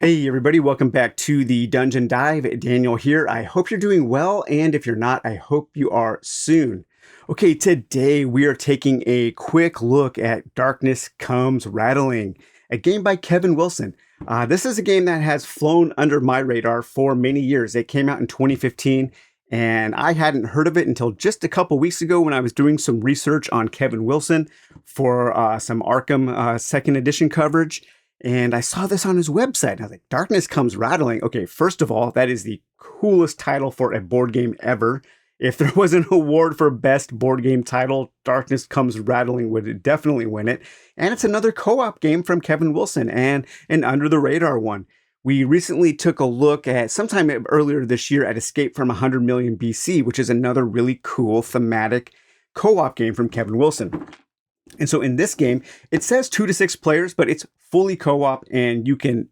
Hey everybody, welcome back to the Dungeon Dive. Daniel here. I hope you're doing well, and if you're not, I hope you are soon. Okay, today we are taking a quick look at Darkness Comes Rattling, a game by Kevin Wilson. This is a game that has flown under my radar for many years. It came out in 2015, and I hadn't heard of it until just a couple weeks ago when I was doing some research on Kevin Wilson for some Arkham second edition coverage. And I saw this on his website. And I was like, Darkness Comes Rattling. Okay, first of all, that is the coolest title for a board game ever. If there was an award for best board game title, Darkness Comes Rattling would definitely win it. And it's another co-op game from Kevin Wilson, and an under the radar one. We recently took a look at, sometime earlier this year, at Escape from 100 Million BC, which is another really cool thematic co-op game from Kevin Wilson. And so in this game, it says 2 to 6 players, but it's fully co-op, and you can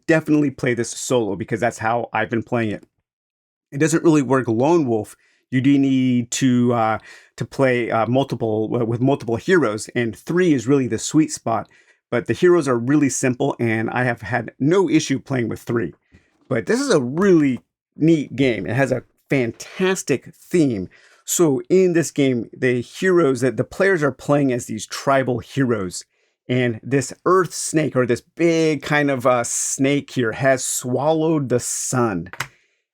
definitely play this solo, because that's how I've been playing it. It doesn't really work lone wolf. You do need to play with multiple heroes, and 3 is really the sweet spot. But the heroes are really simple, and I have had no issue playing with 3. But this is a really neat game. It has a fantastic theme. So in this game, the heroes that the players are playing as these tribal heroes. And this earth snake, or this big kind of snake here, has swallowed the sun.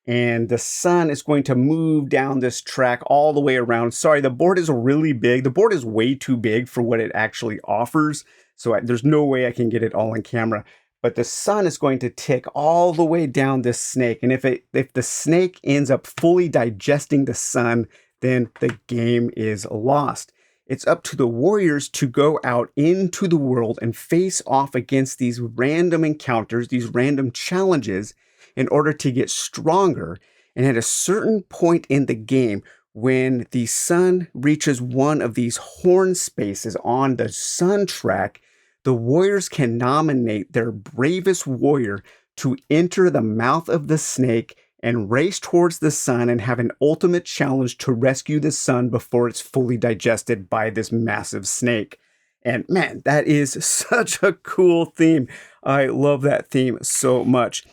And the sun is going to move down this track all the way around. Sorry, the board is really big. The board is way too big for what it actually offers. So there's no way I can get it all on camera. But the sun is going to tick all the way down this snake. And if the snake ends up fully digesting the sun, then the game is lost. It's up to the warriors to go out into the world and face off against these random encounters, these random challenges, in order to get stronger. And at a certain point in the game, when the sun reaches one of these horn spaces on the sun track, the warriors can nominate their bravest warrior to enter the mouth of the snake and race towards the sun and have an ultimate challenge to rescue the sun before it's fully digested by this massive snake. And man, that is such a cool theme. I love that theme so much.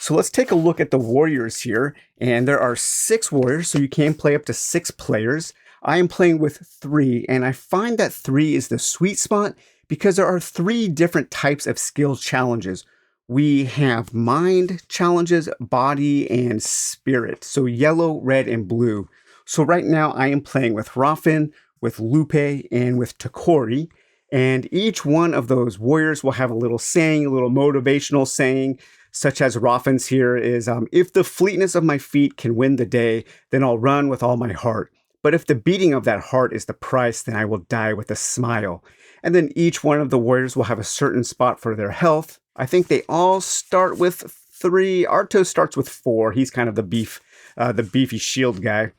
So let's take a look at the warriors here. And there are 6 warriors, so you can play up to 6 players. I am playing with 3, and I find that 3 is the sweet spot because there are 3 different types of skill challenges. We have mind challenges, body, and spirit. So yellow, red, and blue. So right now I am playing with Rafen, with Lupe, and with Takori. And each one of those warriors will have a little saying, a little motivational saying, such as Rafen's here is, if the fleetness of my feet can win the day, then I'll run with all my heart. But if the beating of that heart is the price, then I will die with a smile. And then each one of the warriors will have a certain spot for their health. I think they all start with 3. Arto starts with 4. He's kind of the beefy shield guy.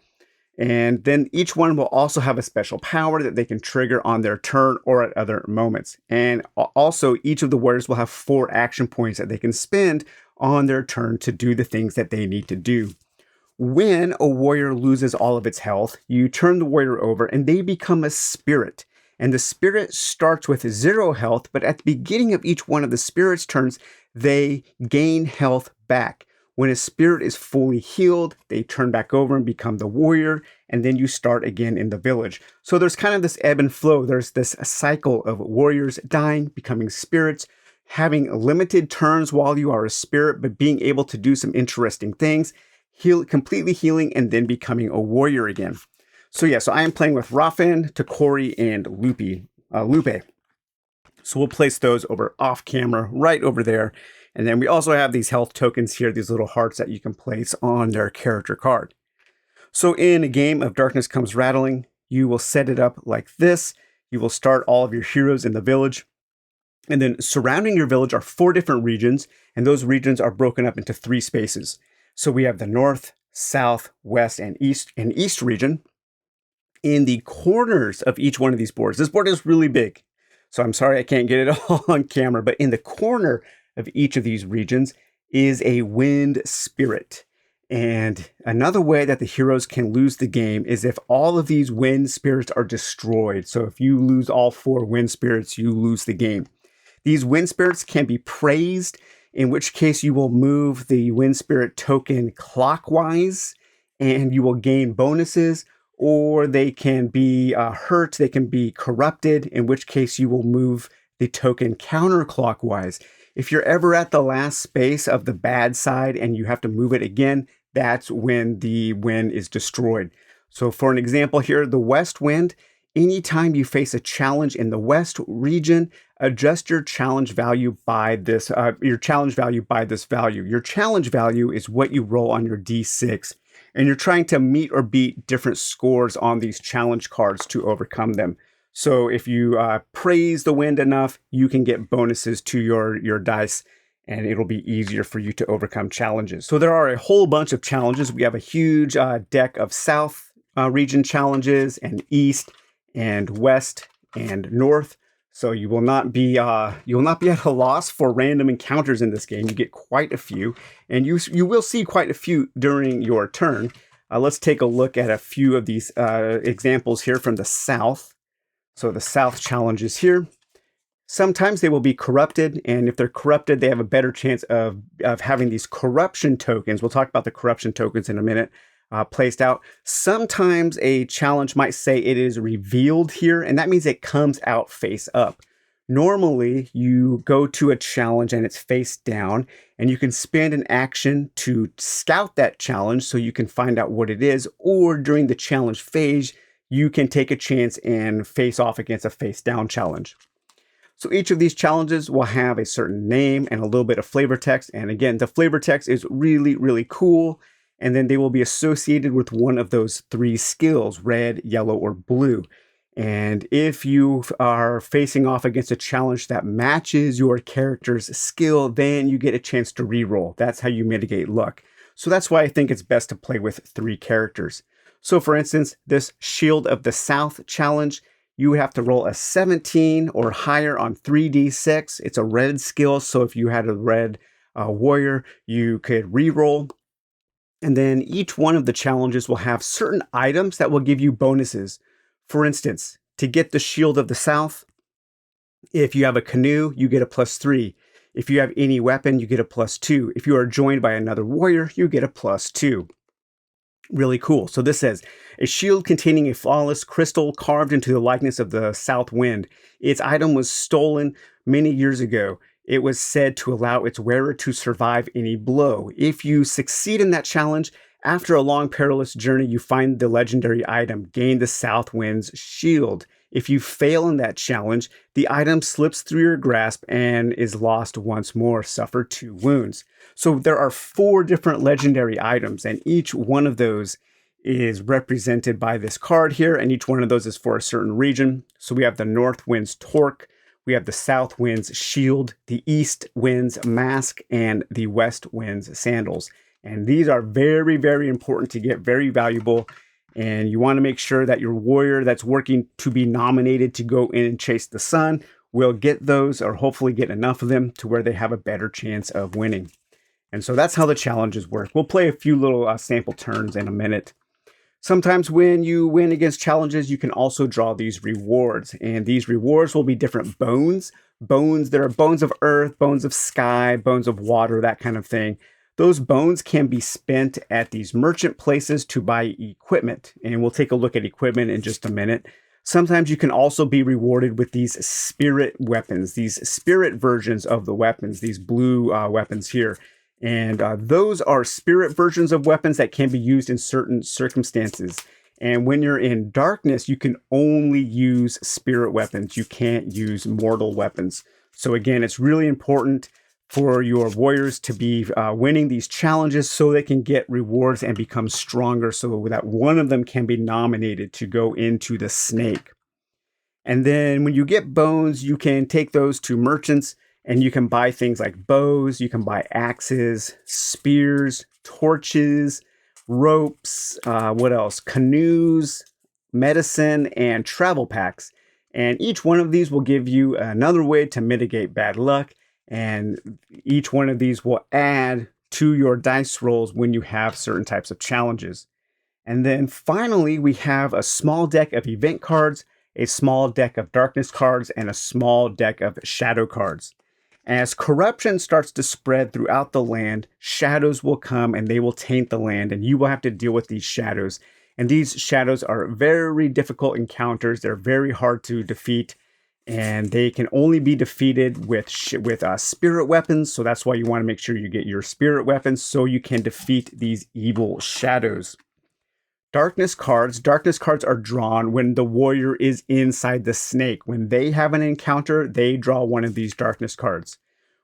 And then each one will also have a special power that they can trigger on their turn or at other moments. And also each of the warriors will have 4 action points that they can spend on their turn to do the things that they need to do. When a warrior loses all of its health, you turn the warrior over and they become a spirit. And the spirit starts with 0 health, but at the beginning of each one of the spirit's turns, they gain health back. When a spirit is fully healed, they turn back over and become the warrior, and then you start again in the village. So there's kind of this ebb and flow. There's this cycle of warriors dying, becoming spirits, having limited turns while you are a spirit, but being able to do some interesting things, completely healing, and then becoming a warrior again. So yeah, so I am playing with Rafen, Takori, and Lupe. So we'll place those over off camera, right over there. And then we also have these health tokens here, these little hearts that you can place on their character card. So in a game of Darkness Comes Rattling, you will set it up like this. You will start all of your heroes in the village. And then surrounding your village are 4 different regions, and those regions are broken up into 3 spaces. So we have the north, south, west, and east region. In the corners of each one of these boards, this board is really big, so I'm sorry I can't get it all on camera, but in the corner of each of these regions is a wind spirit. And another way that the heroes can lose the game is if all of these wind spirits are destroyed. So if you lose all 4 wind spirits, you lose the game. These wind spirits can be praised in which case you will move the Wind Spirit token clockwise and you will gain bonuses, or they can be hurt, they can be corrupted, in which case you will move the token counterclockwise. If you're ever at the last space of the bad side and you have to move it again, that's when the wind is destroyed. So for an example here, the west wind, anytime you face a challenge in the west region, adjust your challenge value by this value. Your challenge value is what you roll on your D6, and you're trying to meet or beat different scores on these challenge cards to overcome them. So if you praise the wind enough, you can get bonuses to your dice, and it'll be easier for you to overcome challenges. So there are a whole bunch of challenges. We have a huge deck of south region challenges, and east and west and north. So you will not be at a loss for random encounters in this game. You get quite a few, and you will see quite a few during your turn. Let's take a look at a few of these examples here from the south. So the south challenges here. Sometimes they will be corrupted, and if they're corrupted, they have a better chance of having these corruption tokens. We'll talk about the corruption tokens in a minute. Placed out. Sometimes a challenge might say it is revealed here, and that means it comes out face up. Normally, you go to a challenge and it's face down, and you can spend an action to scout that challenge so you can find out what it is, or during the challenge phase, you can take a chance and face off against a face down challenge. So each of these challenges will have a certain name and a little bit of flavor text, and again, the flavor text is really, really cool. And then they will be associated with one of those three skills, red, yellow, or blue. And if you are facing off against a challenge that matches your character's skill, then you get a chance to reroll. That's how you mitigate luck. So that's why I think it's best to play with three characters. So for instance, this Shield of the South challenge, you have to roll a 17 or higher on 3d6. It's a red skill, so if you had a red warrior, you could reroll. And then each one of the challenges will have certain items that will give you bonuses. For instance, to get the Shield of the South, if you have a canoe, you get a +3. If you have any weapon, you get a +2. If you are joined by another warrior, you get a +2. Really cool. So this says, a shield containing a flawless crystal carved into the likeness of the south wind. Its item was stolen many years ago. It was said to allow its wearer to survive any blow. If you succeed in that challenge, after a long perilous journey, you find the legendary item, gain the South Wind's shield. If you fail in that challenge, the item slips through your grasp and is lost once more, suffer 2 wounds. So there are 4 different legendary items, and each one of those is represented by this card here, and each one of those is for a certain region. So we have the North Wind's Torque, we have the South Wind's Shield, the East Wind's Mask, and the West Wind's Sandals. And these are very, very important to get, very valuable. And you want to make sure that your warrior that's working to be nominated to go in and chase the sun will get those, or hopefully get enough of them to where they have a better chance of winning. And so that's how the challenges work. We'll play a few little sample turns in a minute. Sometimes when you win against challenges, you can also draw these rewards. And these rewards will be different bones. Bones that are bones of earth, bones of sky, bones of water, that kind of thing. Those bones can be spent at these merchant places to buy equipment. And we'll take a look at equipment in just a minute. Sometimes you can also be rewarded with these spirit weapons, these spirit versions of the weapons, these blue weapons here. And those are spirit versions of weapons that can be used in certain circumstances. And when you're in darkness, you can only use spirit weapons. You can't use mortal weapons. So again, it's really important for your warriors to be winning these challenges so they can get rewards and become stronger, so that one of them can be nominated to go into the snake. And then when you get bones, you can take those to merchants and you can buy things like bows, you can buy axes, spears, torches, ropes, what else? Canoes, medicine, and travel packs. And each one of these will give you another way to mitigate bad luck. And each one of these will add to your dice rolls when you have certain types of challenges. And then finally, we have a small deck of event cards, a small deck of darkness cards, and a small deck of shadow cards. As corruption starts to spread throughout the land, shadows will come and they will taint the land, and you will have to deal with these shadows. And these shadows are very difficult encounters. They're very hard to defeat, and they can only be defeated with spirit weapons. So that's why you want to make sure you get your spirit weapons so you can defeat these evil shadows. Darkness cards. Darkness cards are drawn when the warrior is inside the snake. When they have an encounter, they draw one of these darkness cards.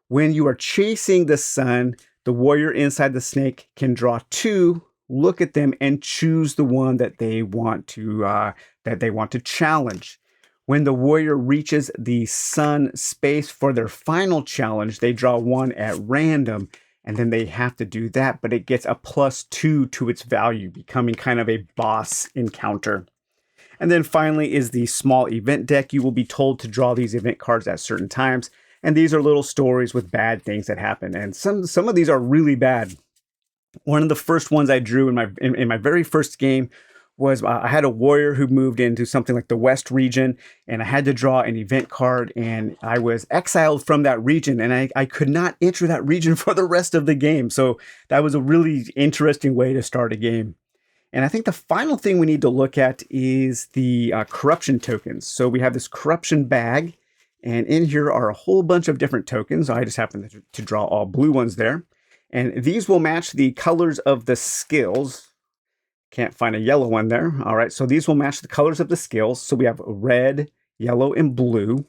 When you are chasing the sun, the warrior inside the snake can draw two, look at them, and choose the one that they want to challenge. When the warrior reaches the sun space for their final challenge, they draw one at random, and then they have to do that, but it gets a +2 to its value, becoming kind of a boss encounter. And then finally is the small event deck. You will be told to draw these event cards at certain times, and these are little stories with bad things that happen, and some of these are really bad. One of the first ones I drew in my very first game was I had a warrior who moved into something like the West region, and I had to draw an event card, and I was exiled from that region, and I could not enter that region for the rest of the game. So that was a really interesting way to start a game. And I think the final thing we need to look at is the corruption tokens. So we have this corruption bag, and in here are a whole bunch of different tokens. I just happen to draw all blue ones there. And these will match the colors of the skills. Can't find a yellow one there. All right, so these will match the colors of the skills. So we have red, yellow, and blue.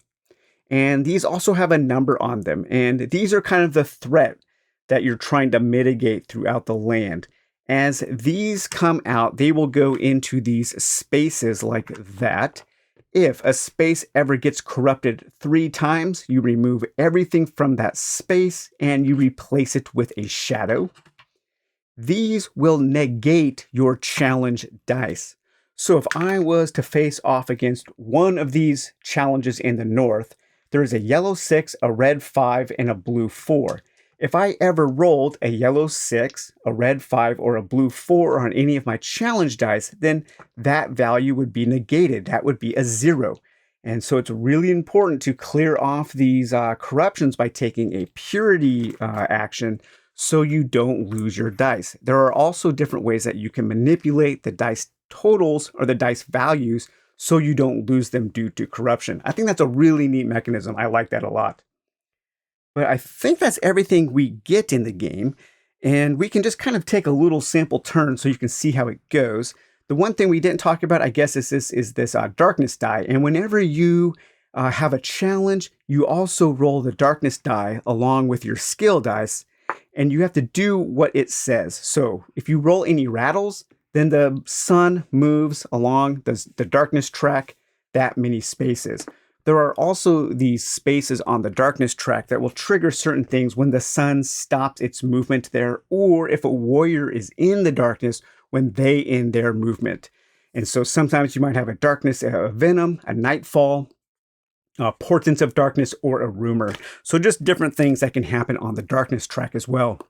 And these also have a number on them. And these are kind of the threat that you're trying to mitigate throughout the land. As these come out, they will go into these spaces like that. If a space ever gets corrupted 3 times, you remove everything from that space and you replace it with a shadow. These will negate your challenge dice. So if I was to face off against one of these challenges in the north, there is a yellow 6, a red 5, and a blue 4. If I ever rolled a yellow 6, a red 5, or a blue 4 on any of my challenge dice, then that value would be negated. That would be a 0. And so it's really important to clear off these corruptions by taking a purity action so you don't lose your dice. There are also different ways that you can manipulate the dice totals or the dice values so you don't lose them due to corruption. I think that's a really neat mechanism. I like that a lot. But I think that's everything we get in the game, and we can just kind of take a little sample turn so you can see how it goes. The one thing we didn't talk about, I guess, is this darkness die. And whenever you have a challenge, you also roll the darkness die along with your skill dice, and you have to do what it says. So if you roll any rattles, then the sun moves along the darkness track that many spaces. There are also these spaces on the darkness track that will trigger certain things when the sun stops its movement there, or if a warrior is in the darkness when they end their movement. And so sometimes you might have a darkness, a venom, a nightfall, portents of darkness, or a rumor. So just different things that can happen on the darkness track as well.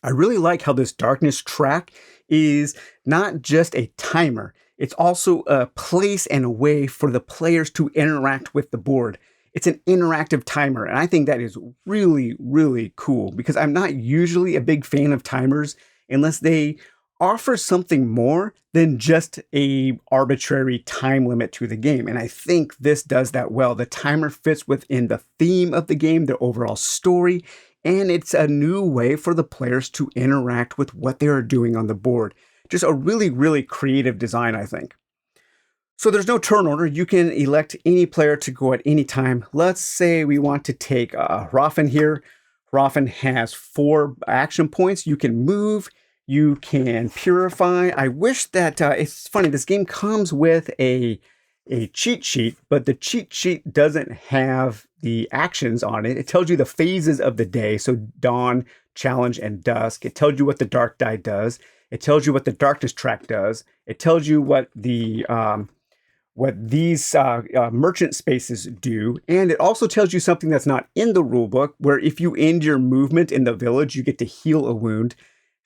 I really like how this darkness track is not just a timer. It's also a place and a way for the players to interact with the board. It's an interactive timer, and I think that is really, really cool because I'm not usually a big fan of timers unless they offer something more than just a arbitrary time limit to the game. And I think this does that well. The timer fits within the theme of the game, the overall story, and it's a new way for the players to interact with what they are doing on the board. Just a really, really creative design, I think. So there's no turn order. You can elect any player to go at any time. Let's say we want to take Raffen here. Raffen has 4 action points. You can move. You can purify. I wish that, it's funny, this game comes with a cheat sheet, but the cheat sheet doesn't have the actions on it. It tells you the phases of the day. So dawn, challenge, and dusk. It tells you what the dark die does. It tells you what the darkness track does. It tells you what these merchant spaces do. And it also tells you something that's not in the rulebook, where if you end your movement in the village, you get to heal a wound.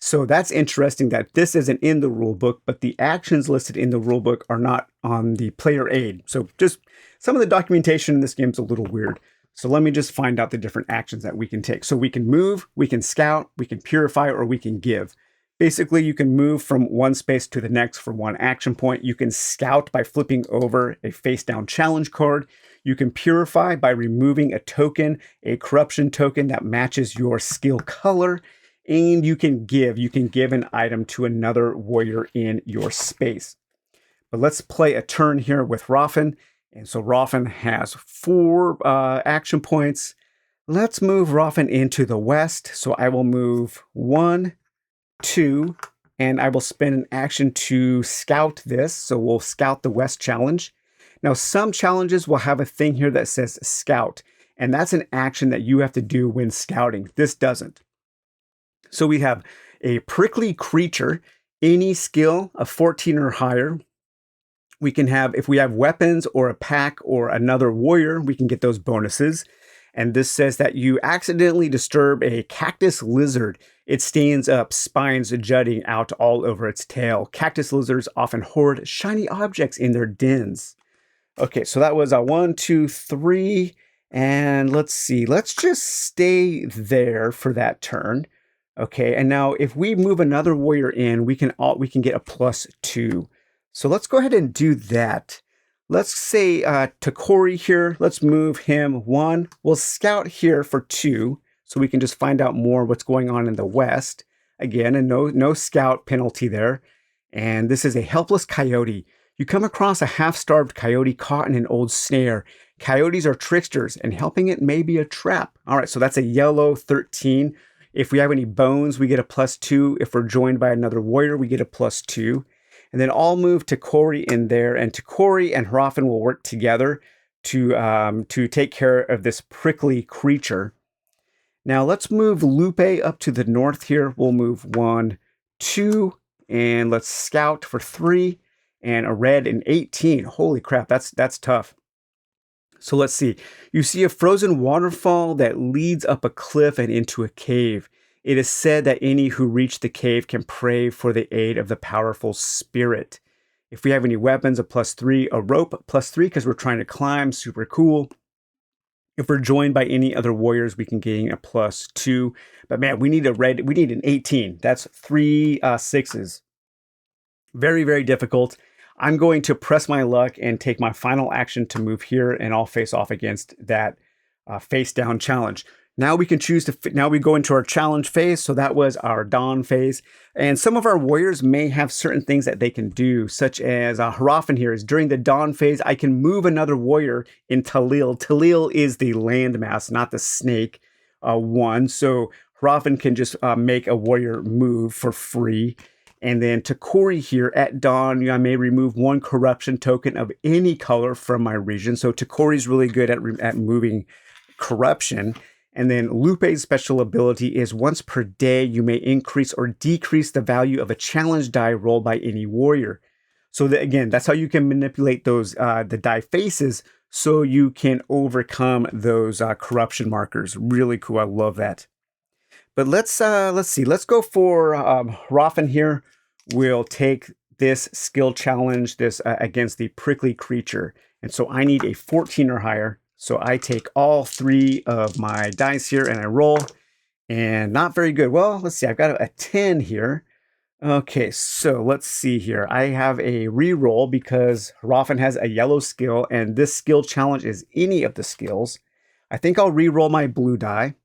So that's interesting that this isn't in the rulebook, but the actions listed in the rulebook are not on the player aid. So just some of the documentation in this game is a little weird. So let me just find out the different actions that we can take. So we can move, we can scout, we can purify, or we can give. Basically, you can move from one space to the next for one action point. You can scout by flipping over a face down challenge card. You can purify by removing a token, a corruption token that matches your skill color. And you can give an item to another warrior in your space. But let's play a turn here with Raffen. And so Raffen has 4 action points. Let's move Raffen into the west. So I will move 1, 2, and I will spend an action to scout this. So we'll scout the west challenge. Now, some challenges will have a thing here that says scout, and that's an action that you have to do when scouting. This doesn't. So we have a prickly creature, any skill of 14 or higher. We can have, if we have weapons or a pack or another warrior, we can get those bonuses. And this says that you accidentally disturb a cactus lizard. It stands up, spines jutting out all over its tail. Cactus lizards often hoard shiny objects in their dens. Okay, so that was a 1, 2, 3. And let's see. Let's just stay there for that turn. Okay, and now if we move another warrior in, we can get a +2. So let's go ahead and do that. Let's say Takori here. Let's move him 1. We'll scout here for 2, so we can just find out more what's going on in the west. Again, and no scout penalty there. And this is a helpless coyote. You come across a half-starved coyote caught in an old snare. Coyotes are tricksters, and helping it may be a trap. All right, so that's a yellow 13. If we have any bones, we get a +2. If we're joined by another warrior, we get a +2. And then I'll move Takori in there, and Takori and Raffen will work together to take care of this prickly creature. Now let's move Lupe up to the north here. We'll move 1, 2, and let's scout for 3, and a red and 18. Holy crap, that's tough. So let's see. You see a frozen waterfall that leads up a cliff and into a cave. It is said that any who reach the cave can pray for the aid of the powerful spirit. If we have any weapons, a +3, a rope, +3 because we're trying to climb, super cool. If we're joined by any other warriors, we can gain a +2. But man, we need an 18. That's 3 6s. Very, very difficult. I'm going to press my luck and take my final action to move here, and I'll face off against that face down challenge. Now we can choose now we go into our challenge phase. So that was our dawn phase. And some of our warriors may have certain things that they can do, such as Raffen here is during the dawn phase, I can move another warrior in Talil. Talil is the landmass, not the snake one. So Raffen can just make a warrior move for free. And then Takori here at dawn, I may remove 1 corruption token of any color from my region. So Takori's really good at moving corruption. And then Lupe's special ability is once per day, you may increase or decrease the value of a challenge die rolled by any warrior. So again, that's how you can manipulate those the die faces so you can overcome those corruption markers. Really cool. I love that. But let's see. Let's go for Raffen here. We'll take this skill challenge against the prickly creature. And so I need a 14 or higher. So I take all 3 of my dice here and I roll, and not very good. Well, let's see, I've got a 10 here. Okay, so let's see here. I have a reroll because Raffen has a yellow skill, and this skill challenge is any of the skills. I think I'll reroll my blue die,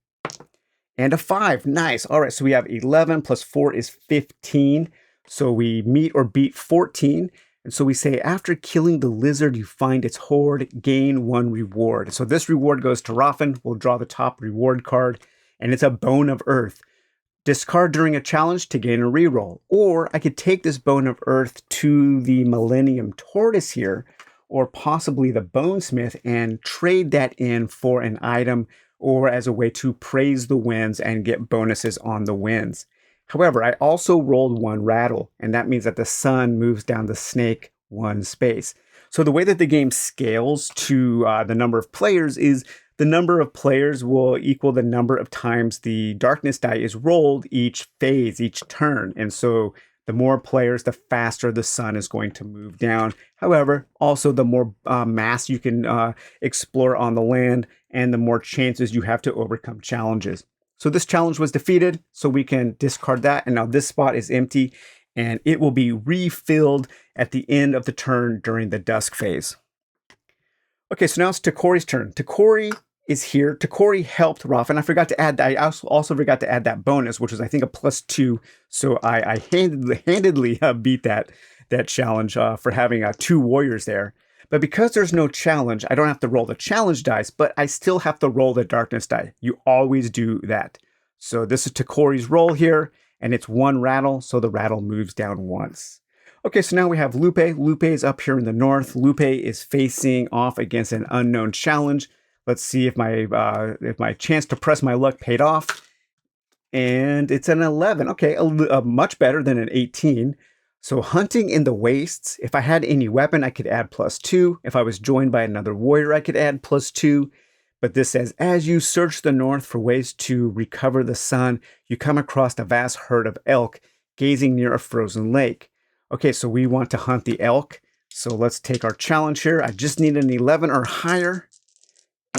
and a 5. Nice. All right, so we have 11 plus 4 is 15. So we meet or beat 14. And so we say, after killing the lizard, you find its hoard, gain 1 reward. So this reward goes to Raffen. We'll draw the top reward card, and it's a bone of earth. Discard during a challenge to gain a reroll. Or I could take this bone of earth to the Millennium Tortoise here, or possibly the Bonesmith, and trade that in for an item or as a way to praise the wins and get bonuses on the wins. However, I also rolled 1 rattle, and that means that the sun moves down the snake 1 space. So the way that the game scales to the number of players is the number of players will equal the number of times the darkness die is rolled each phase, each turn. And so The more players, the faster the sun is going to move down. However, also the more mass you can explore on the land and the more chances you have to overcome challenges. So this challenge was defeated, so we can discard that. And now this spot is empty and it will be refilled at the end of the turn during the dusk phase. Okay, so now it's Takori's turn. Takori is here. Takori helped Ruff, and I forgot to add that. I also forgot to add that bonus, which was I think a +2. So I handedly beat that challenge for having 2 warriors there. But because there's no challenge, I don't have to roll the challenge dice, but I still have to roll the darkness die. You always do that. So this is Takori's roll here, and it's 1 rattle, so the rattle moves down once. Okay, so now we have Lupe. Lupe is up here in the north. Lupe is facing off against an unknown challenge. Let's see if my chance to press my luck paid off. And it's an 11. Okay, much better than an 18. So hunting in the wastes, if I had any weapon, I could add +2. If I was joined by another warrior, I could add +2. But this says, as you search the north for ways to recover the sun, you come across a vast herd of elk gazing near a frozen lake. Okay, so we want to hunt the elk. So let's take our challenge here. I just need an 11 or higher.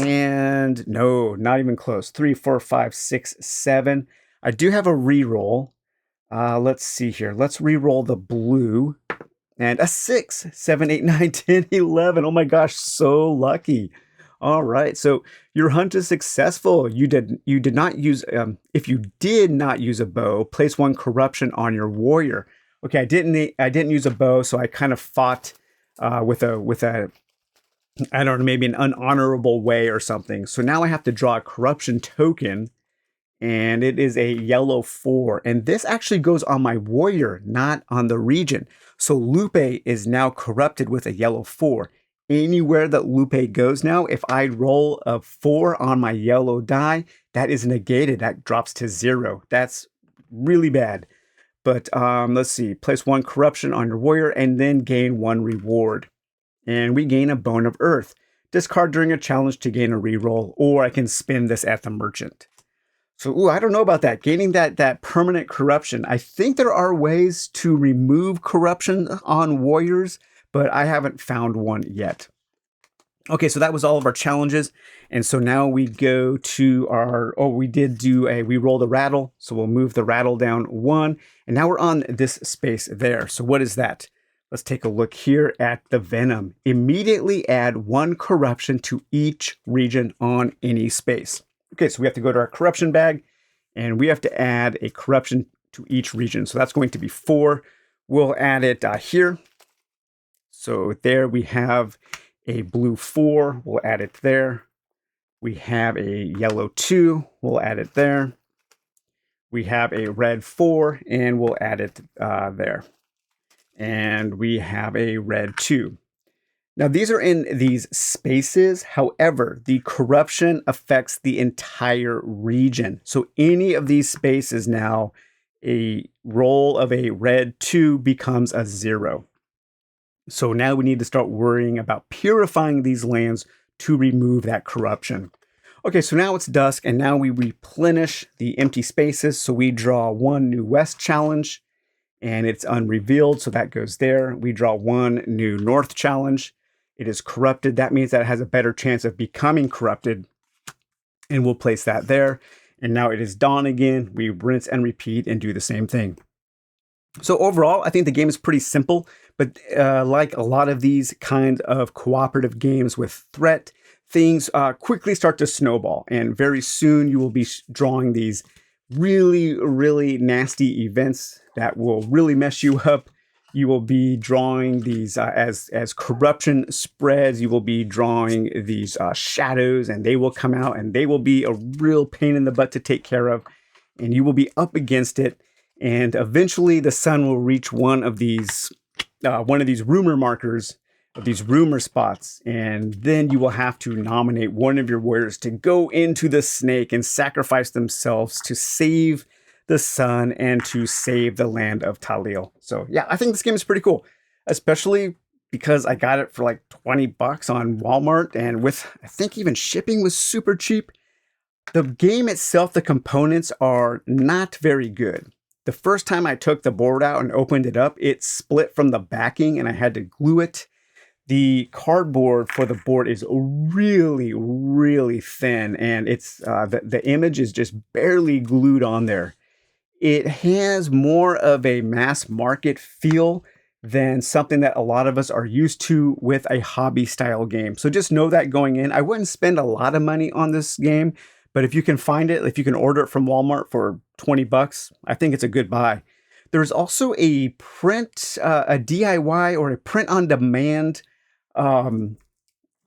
And no, not even close. 3, 4, 5, 6, 7. I do have a reroll. Let's see here. Let's reroll the blue. And a 6, 7, 8, 9, 10, 11. Oh my gosh, so lucky. All right, so your hunt is successful. You did not use, if you did not use a bow, place 1 corruption on your warrior. Okay, I didn't use a bow, so I kind of fought with a I don't know, maybe an unhonorable way or something. So now I have to draw a corruption token, and it is a yellow 4. And this actually goes on my warrior, not on the region. So Lupe is now corrupted with a yellow 4. Anywhere that Lupe goes now, if I roll a 4 on my yellow die, that is negated. That drops to 0. That's really bad. But let's see, place 1 corruption on your warrior and then gain 1 reward. And we gain a Bone of Earth. Discard during a challenge to gain a reroll, or I can spend this at the merchant. So, I don't know about that. Gaining that permanent corruption. I think there are ways to remove corruption on warriors, but I haven't found one yet. Okay, so that was all of our challenges. And so now we go to our, we rolled a rattle. So we'll move the rattle down 1. And now we're on this space there. So what is that? Let's take a look here at the venom. Immediately add 1 corruption to each region on any space. Okay, so we have to go to our corruption bag and we have to add a corruption to each region. So that's going to be 4. We'll add it here. So there we have a blue 4. We'll add it there. We have a yellow 2. We'll add it there. We have a red 4 and we'll add it there. And we have a red 2. Now these are in these spaces. However, the corruption affects the entire region. So any of these spaces now, a roll of a red 2 becomes a 0. So now we need to start worrying about purifying these lands to remove that corruption. Okay, so now it's dusk and now we replenish the empty spaces. So we draw 1 new west challenge. And it's unrevealed, so that goes there. We draw 1 new north challenge. It is corrupted. That means that it has a better chance of becoming corrupted. And we'll place that there. And now it is dawn again. We rinse and repeat and do the same thing. So overall, I think the game is pretty simple. But like a lot of these kind of cooperative games with threat, things quickly start to snowball. And very soon you will be drawing these really, really nasty events that will really mess you up. You will be drawing these as corruption spreads. You will be drawing these shadows, and they will come out, and they will be a real pain in the butt to take care of. And you will be up against it, and eventually the sun will reach one of these rumor markers, of these rumor spots, and then you will have to nominate one of your warriors to go into the snake and sacrifice themselves to save the sun and to save the land of Talil. So yeah, I think this game is pretty cool, especially because I got it for like $20 on Walmart, and with, I think even shipping was super cheap. The game itself, the components are not very good. The first time I took the board out and opened it up, it split from the backing and I had to glue it. The cardboard for the board is really, really thin, and it's the image is just barely glued on there. It has more of a mass market feel than something that a lot of us are used to with a hobby style game. So just know that going in. I wouldn't spend a lot of money on this game, but if you can find it, if you can order it from Walmart for 20 bucks, I think it's a good buy. There's also a a DIY or a print on demand um,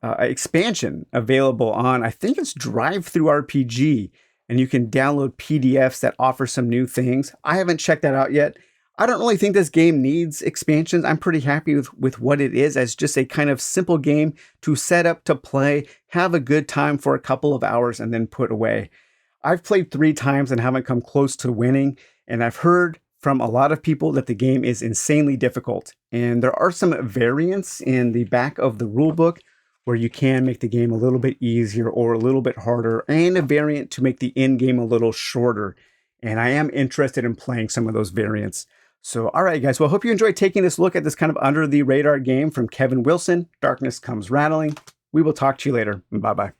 expansion available on, I think it's Drive Through RPG, and you can download PDFs that offer some new things. I haven't checked that out yet. I don't really think this game needs expansions. I'm pretty happy with what it is as just a kind of simple game to set up, to play, have a good time for a couple of hours, and then put away. I've played 3 times and haven't come close to winning, and I've heard from a lot of people that the game is insanely difficult. And there are some variants in the back of the rule book where you can make the game a little bit easier or a little bit harder, and a variant to make the end game a little shorter. And I am interested in playing some of those variants. So, all right, guys. Well, I hope you enjoyed taking this look at this kind of under the radar game from Kevin Wilson. Darkness Comes Rattling. We will talk to you later. Bye-bye.